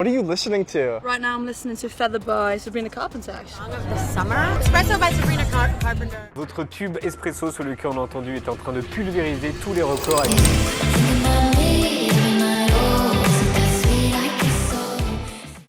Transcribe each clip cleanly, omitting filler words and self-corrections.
What are you listening to? Right now I'm listening to Feather by Sabrina Carpenter. Song of the Summer. Espresso by Sabrina Carpenter. Votre tube Espresso, celui qu'on a entendu, est en train de pulvériser tous les records.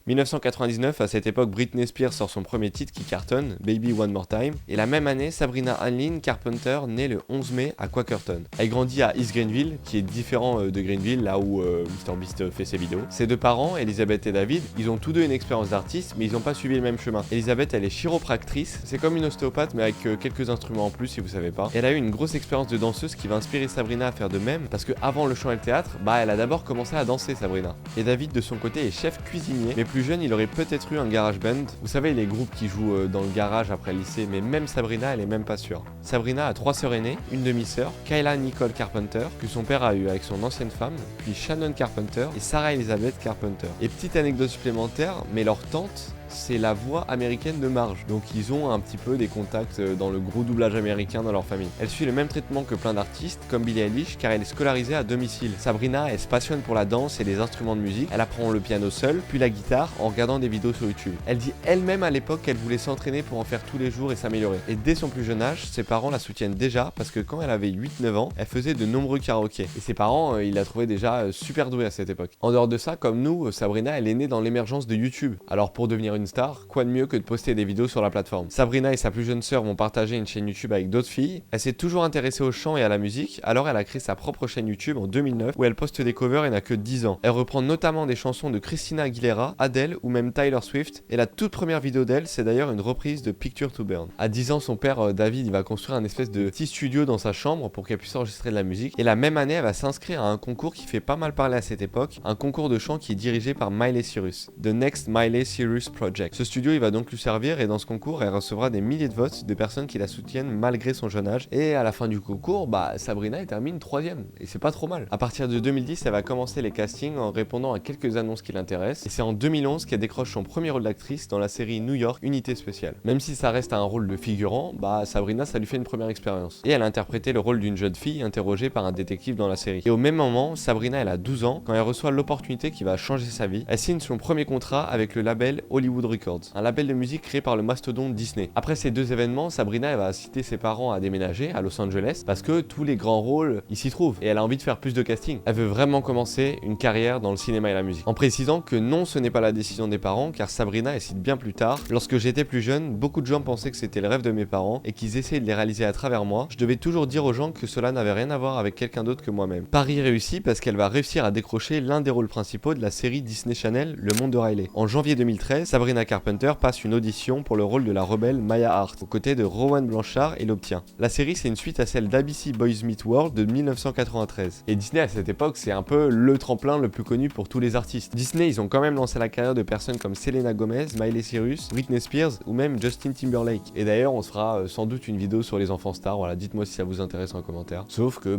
1999, à cette époque, Britney Spears sort son premier titre qui cartonne, Baby One More Time, et la même année, Sabrina Anlin Carpenter naît le 11 mai à Quakerton. Elle grandit à East Greenville, qui est différent de Greenville, là où MrBeast fait ses vidéos. Ses deux parents, Elizabeth et David, ils ont tous deux une expérience d'artiste, mais ils n'ont pas suivi le même chemin. Elizabeth, elle est chiropractrice, c'est comme une ostéopathe, mais avec quelques instruments en plus si vous savez pas. Elle a eu une grosse expérience de danseuse qui va inspirer Sabrina à faire de même, parce que avant le chant et le théâtre, elle a d'abord commencé à danser, Sabrina. Et David, de son côté, est chef cuisinier, mais plus jeune, il aurait peut-être eu un garage band. Vous savez, les groupes qui jouent dans le garage après le lycée, mais même Sabrina, elle est même pas sûre. Sabrina a 3 sœurs aînées, une demi-sœur, Kayla Nicole Carpenter, que son père a eu avec son ancienne femme, puis Shannon Carpenter et Sarah Elizabeth Carpenter. Et petite anecdote supplémentaire, mais leur tante, c'est la voix américaine de Marge. Donc ils ont un petit peu des contacts dans le gros doublage américain dans leur famille. Elle suit le même traitement que plein d'artistes, comme Billie Eilish, car elle est scolarisée à domicile. Sabrina, elle se passionne pour la danse et les instruments de musique. Elle apprend le piano seule, puis la guitare en regardant des vidéos sur YouTube. Elle dit elle-même à l'époque qu'elle voulait s'entraîner pour en faire tous les jours et s'améliorer. Et dès son plus jeune âge, ses parents la soutiennent déjà parce que quand elle avait 8-9 ans, elle faisait de nombreux karaokés. Et ses parents, ils la trouvaient déjà super douée à cette époque. En dehors de ça, comme nous, Sabrina, elle est née dans l'émergence de YouTube. Alors pour devenir une star, quoi de mieux que de poster des vidéos sur la plateforme. Sabrina et sa plus jeune sœur vont partager une chaîne YouTube avec d'autres filles. Elle s'est toujours intéressée au chant et à la musique, alors elle a créé sa propre chaîne YouTube en 2009 où elle poste des covers et n'a que 10 ans. Elle reprend notamment des chansons de Christina Aguilera, Adele ou même Tyler Swift, et la toute première vidéo d'elle, c'est d'ailleurs une reprise de Picture to Burn. À 10 ans, son père David, il va construire un espèce de petit studio dans sa chambre pour qu'elle puisse enregistrer de la musique, et la même année, elle va s'inscrire à un concours qui fait pas mal parler à cette époque, un concours de chant qui est dirigé par Miley Cyrus, The Next Miley Cyrus Project. Ce studio, il va donc lui servir, et dans ce concours, elle recevra des milliers de votes de personnes qui la soutiennent malgré son jeune âge, et à la fin du concours, Sabrina elle termine 3ème, et c'est pas trop mal. À partir de 2010, elle va commencer les castings en répondant à quelques annonces qui l'intéressent, et c'est en 2011 qu'elle décroche son premier rôle d'actrice dans la série New York Unité Spéciale. Même si ça reste un rôle de figurant, Sabrina ça lui fait une première expérience. Et elle a interprété le rôle d'une jeune fille interrogée par un détective dans la série. Et au même moment, Sabrina elle a 12 ans quand elle reçoit l'opportunité qui va changer sa vie. Elle signe son premier contrat avec le label Hollywood Records, un label de musique créé par le mastodonte Disney. Après ces deux événements, Sabrina elle va inciter ses parents à déménager à Los Angeles parce que tous les grands rôles y s'y trouvent et elle a envie de faire plus de casting. Elle veut vraiment commencer une carrière dans le cinéma et la musique. En précisant que non, ce n'est pas la décision des parents car Sabrina elle cite bien plus tard: lorsque j'étais plus jeune, beaucoup de gens pensaient que c'était le rêve de mes parents et qu'ils essayaient de les réaliser à travers moi. Je devais toujours dire aux gens que cela n'avait rien à voir avec quelqu'un d'autre que moi-même. Pari réussi parce qu'elle va réussir à décrocher l'un des rôles principaux de la série Disney Channel, Le Monde de Riley. En janvier 2013, Sabrina Carpenter passe une audition pour le rôle de la rebelle Maya Hart, aux côtés de Rowan Blanchard, et l'obtient. La série, c'est une suite à celle d'ABC Boys Meet World de 1993. Et Disney, à cette époque, c'est un peu le tremplin le plus connu pour tous les artistes. Disney, ils ont quand même lancé la carrière de personnes comme Selena Gomez, Miley Cyrus, Britney Spears ou même Justin Timberlake. Et d'ailleurs, on se fera sans doute une vidéo sur les enfants stars, voilà, dites-moi si ça vous intéresse en commentaire. Sauf que,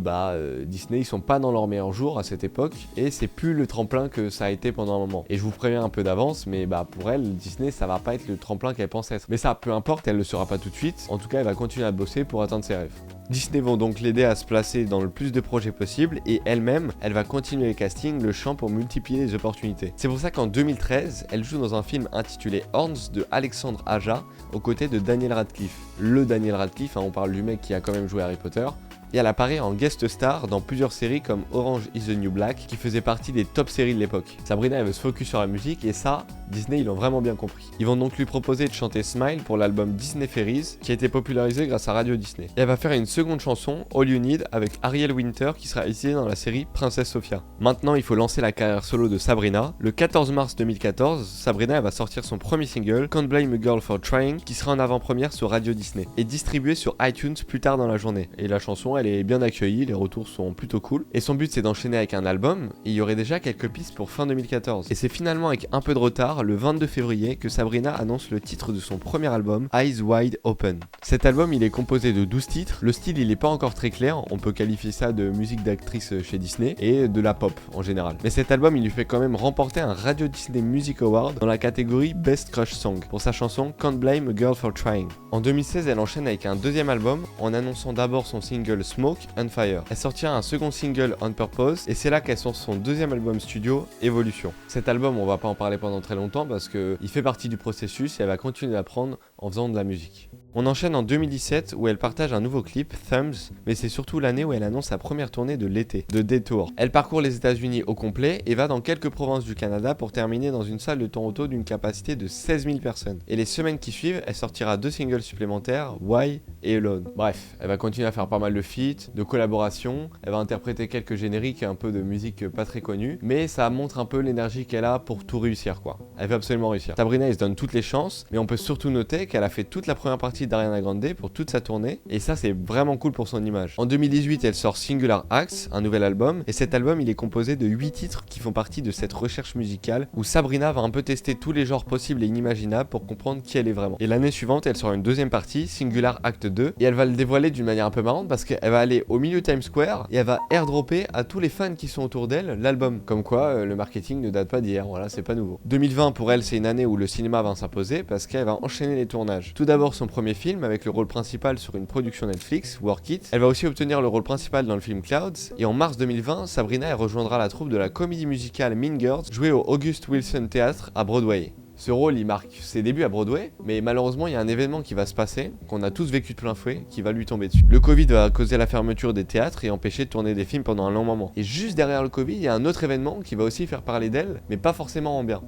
Disney, ils sont pas dans leur meilleur jour à cette époque, et c'est plus le tremplin que ça a été pendant un moment. Et je vous préviens un peu d'avance, mais pour elle, Disney, ça va pas être le tremplin qu'elle pense être. Mais ça, peu importe, elle le sera pas tout de suite. En tout cas, elle va continuer à bosser pour atteindre ses rêves. Disney vont donc l'aider à se placer dans le plus de projets possible, et elle-même, elle va continuer les castings, le chant pour multiplier les opportunités. C'est pour ça qu'en 2013, elle joue dans un film intitulé Horns de Alexandre Aja, aux côtés de Daniel Radcliffe. Le Daniel Radcliffe, on parle du mec qui a quand même joué Harry Potter. Et elle apparaît en guest star dans plusieurs séries comme Orange is the New Black, qui faisait partie des top séries de l'époque. Sabrina, elle veut se focus sur la musique, et ça, Disney, ils l'ont vraiment bien compris. Ils vont donc lui proposer de chanter Smile pour l'album Disney Fairies, qui a été popularisé grâce à Radio Disney. Et elle va faire une seconde chanson, All You Need, avec Ariel Winter, qui sera utilisée dans la série Princesse Sophia. Maintenant, il faut lancer la carrière solo de Sabrina. Le 14 mars 2014, Sabrina, elle va sortir son premier single, Can't Blame a Girl for Trying, qui sera en avant-première sur Radio Disney, et distribué sur iTunes plus tard dans la journée. Et la chanson, elle est bien accueillie, les retours sont plutôt cool. Et son but, c'est d'enchaîner avec un album, et il y aurait déjà quelques pistes pour fin 2014. Et c'est finalement avec un peu de retard, tard, le 22 février, que Sabrina annonce le titre de son premier album, Eyes Wide Open. Cet album, il est composé de 12 titres. Le style, il est pas encore très clair, on peut qualifier ça de musique d'actrice chez Disney et de la pop en général. Mais cet album, il lui fait quand même remporter un Radio Disney Music Award dans la catégorie Best Crush Song pour sa chanson Can't Blame a Girl for Trying. En 2016, elle enchaîne avec un deuxième album en annonçant d'abord son single Smoke and Fire. Elle sortira un second single On Purpose et c'est là qu'elle sort son deuxième album studio Evolution. Cet album, on va pas en parler pendant très longtemps parce qu'il fait partie du processus et elle va continuer d'apprendre en faisant de la musique. On enchaîne en 2017 où elle partage un nouveau clip, Thumbs, mais c'est surtout l'année où elle annonce sa première tournée de l'été, de Detour. Elle parcourt les États-Unis au complet et va dans quelques provinces du Canada pour terminer dans une salle de Toronto d'une capacité de 16 000 personnes. Et les semaines qui suivent, elle sortira 2 singles supplémentaires, Why et Alone. Bref, elle va continuer à faire pas mal de feats, de collaborations, elle va interpréter quelques génériques et un peu de musique pas très connue, mais ça montre un peu l'énergie qu'elle a pour tout réussir quoi. Elle veut absolument réussir. Sabrina, elle se donne toutes les chances, mais on peut surtout noter qu'elle a fait toute la première partie d'Ariana Grande pour toute sa tournée et ça c'est vraiment cool pour son image. En 2018 elle sort Singular Acts, un nouvel album et cet album il est composé de 8 titres qui font partie de cette recherche musicale où Sabrina va un peu tester tous les genres possibles et inimaginables pour comprendre qui elle est vraiment. Et l'année suivante elle sort une deuxième partie, Singular Act 2 et elle va le dévoiler d'une manière un peu marrante parce qu'elle va aller au milieu Times Square et elle va airdropper à tous les fans qui sont autour d'elle l'album. Comme quoi le marketing ne date pas d'hier, voilà c'est pas nouveau. 2020 pour elle c'est une année où le cinéma va s'imposer parce qu'elle va enchaîner les tournages. Tout d'abord son premier film avec le rôle principal sur une production Netflix, Work It. Elle va aussi obtenir le rôle principal dans le film Clouds. Et en mars 2020, Sabrina elle rejoindra la troupe de la comédie musicale Mean Girls, jouée au August Wilson Theatre à Broadway. Ce rôle, il marque ses débuts à Broadway, mais malheureusement, il y a un événement qui va se passer, qu'on a tous vécu de plein fouet, qui va lui tomber dessus. Le Covid va causer la fermeture des théâtres et empêcher de tourner des films pendant un long moment. Et juste derrière le Covid, il y a un autre événement qui va aussi faire parler d'elle, mais pas forcément en bien.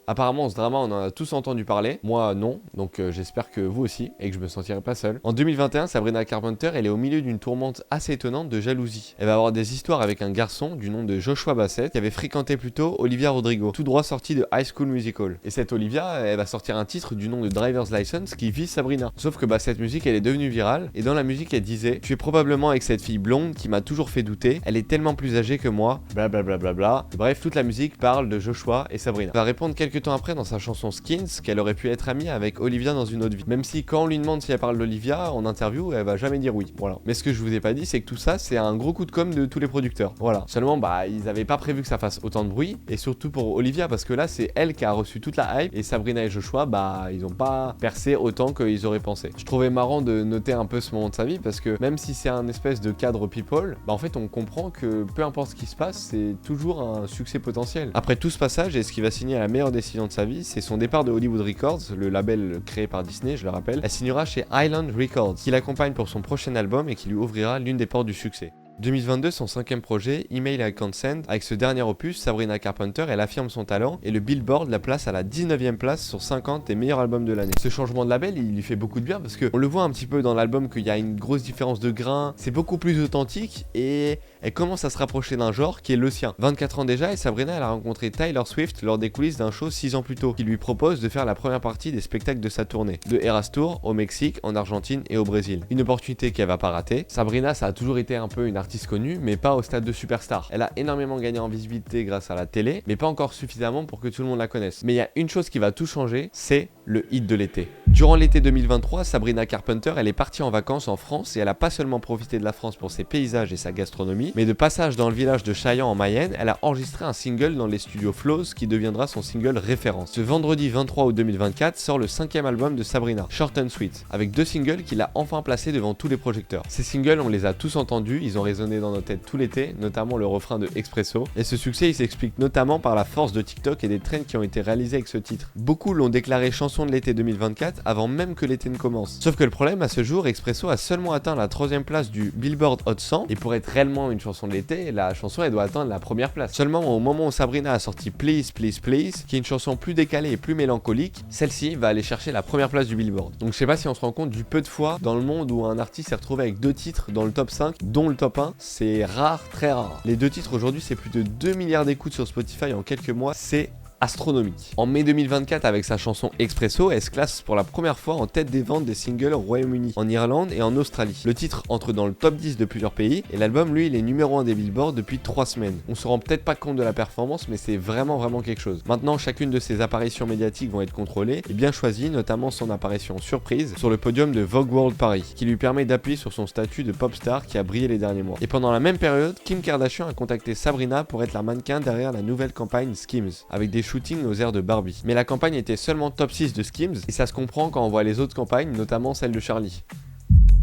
Apparemment, ce drama, on en a tous entendu parler. Moi, non. Donc, j'espère que vous aussi et que je me sentirai pas seul. En 2021, Sabrina Carpenter, elle est au milieu d'une tourmente assez étonnante de jalousie. Elle va avoir des histoires avec un garçon du nom de Joshua Bassett qui avait fréquenté plutôt Olivia Rodrigo, tout droit sorti de High School Musical. Et cette Olivia, elle va sortir un titre du nom de Driver's License qui vise Sabrina. Sauf que cette musique, elle est devenue virale. Et dans la musique, elle disait: "Tu es probablement avec cette fille blonde qui m'a toujours fait douter. Elle est tellement plus âgée que moi. Blablabla. Bla bla bla." Bref, toute la musique parle de Joshua et Sabrina. Elle va répondre quelques temps après dans sa chanson Skins qu'elle aurait pu être amie avec Olivia dans une autre vie. Même si quand on lui demande si elle parle d'Olivia en interview, elle va jamais dire oui. Voilà. Mais ce que je vous ai pas dit, c'est que tout ça, c'est un gros coup de com' de tous les producteurs. Voilà. Seulement, ils avaient pas prévu que ça fasse autant de bruit. Et surtout pour Olivia, parce que là, c'est elle qui a reçu toute la hype. Et Sabrina et Joshua, ils ont pas percé autant qu'ils auraient pensé. Je trouvais marrant de noter un peu ce moment de sa vie parce que même si c'est un espèce de cadre people, en fait, on comprend que peu importe ce qui se passe, c'est toujours un succès potentiel. Après tout ce passage et ce qui va signer à la meilleure décision de sa vie, c'est son départ de Hollywood Records, le label créé par Disney, je le rappelle. Elle signera chez Island Records, qui l'accompagne pour son prochain album et qui lui ouvrira l'une des portes du succès. 2022, son 5e projet, Email I Can't Send. Avec ce dernier opus, Sabrina Carpenter, elle affirme son talent et le Billboard la place à la 19e place sur 50 des meilleurs albums de l'année. Ce changement de label, il lui fait beaucoup de bien parce qu'on le voit un petit peu dans l'album qu'il y a une grosse différence de grain, c'est beaucoup plus authentique et elle commence à se rapprocher d'un genre qui est le sien. 24 ans déjà et Sabrina, elle a rencontré Taylor Swift lors des coulisses d'un show 6 ans plus tôt, qui lui propose de faire la première partie des spectacles de sa tournée, de Eras Tour au Mexique, en Argentine et au Brésil. Une opportunité qu'elle va pas rater. Sabrina, ça a toujours été un peu une artiste connue, mais pas au stade de superstar. Elle a énormément gagné en visibilité grâce à la télé, mais pas encore suffisamment pour que tout le monde la connaisse. Mais il y a une chose qui va tout changer, c'est le hit de l'été. Durant l'été 2023, Sabrina Carpenter, elle est partie en vacances en France et elle a pas seulement profité de la France pour ses paysages et sa gastronomie, mais de passage dans le village de Chaillan en Mayenne, elle a enregistré un single dans les studios Flows qui deviendra son single référence. Ce vendredi 23 août 2024 sort le 5e album de Sabrina, Short and Sweet, avec 2 singles qu'il a enfin placés devant tous les projecteurs. Ces singles, on les a tous entendus, ils ont résonné dans nos têtes tout l'été, notamment le refrain de Expresso, et ce succès il s'explique notamment par la force de TikTok et des trends qui ont été réalisés avec ce titre. Beaucoup l'ont déclaré chanson de l'été 2024 avant même que l'été ne commence. Sauf que le problème, à ce jour, Expresso a seulement atteint la 3e place du Billboard Hot 100, et pour être réellement une chanson de l'été, la chanson elle doit atteindre la 1re place. Seulement au moment où Sabrina a sorti Please Please Please, qui est une chanson plus décalée et plus mélancolique, celle-ci va aller chercher la 1re place du Billboard. Donc je sais pas si on se rend compte du peu de fois dans le monde où un artiste s'est retrouvé avec 2 titres dans le top 5, dont le top 1, c'est rare, très rare. Les 2 titres aujourd'hui, c'est plus de 2 milliards d'écoutes sur Spotify en quelques mois, c'est astronomique. En mai 2024, avec sa chanson Expresso, elle se classe pour la première fois en tête des ventes des singles au Royaume-Uni, en Irlande et en Australie. Le titre entre dans le top 10 de plusieurs pays et l'album, lui, il est numéro 1 des Billboard depuis 3 semaines. On se rend peut-être pas compte de la performance, mais c'est vraiment quelque chose. Maintenant, chacune de ses apparitions médiatiques vont être contrôlées et bien choisies, notamment son apparition surprise sur le podium de Vogue World Paris, qui lui permet d'appuyer sur son statut de pop star qui a brillé les derniers mois. Et pendant la même période, Kim Kardashian a contacté Sabrina pour être la mannequin derrière la nouvelle campagne Skims, avec des shootings aux airs de Barbie. Mais la campagne était seulement top 6 de Skims, et ça se comprend quand on voit les autres campagnes, notamment celle de Charlie.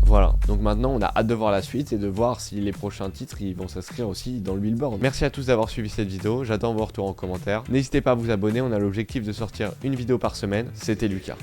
Voilà, donc maintenant on a hâte de voir la suite et de voir si les prochains titres ils vont s'inscrire aussi dans le Billboard. Merci à tous d'avoir suivi cette vidéo, j'attends vos retours en commentaire. N'hésitez pas à vous abonner, on a l'objectif de sortir une vidéo par semaine. C'était Lucas.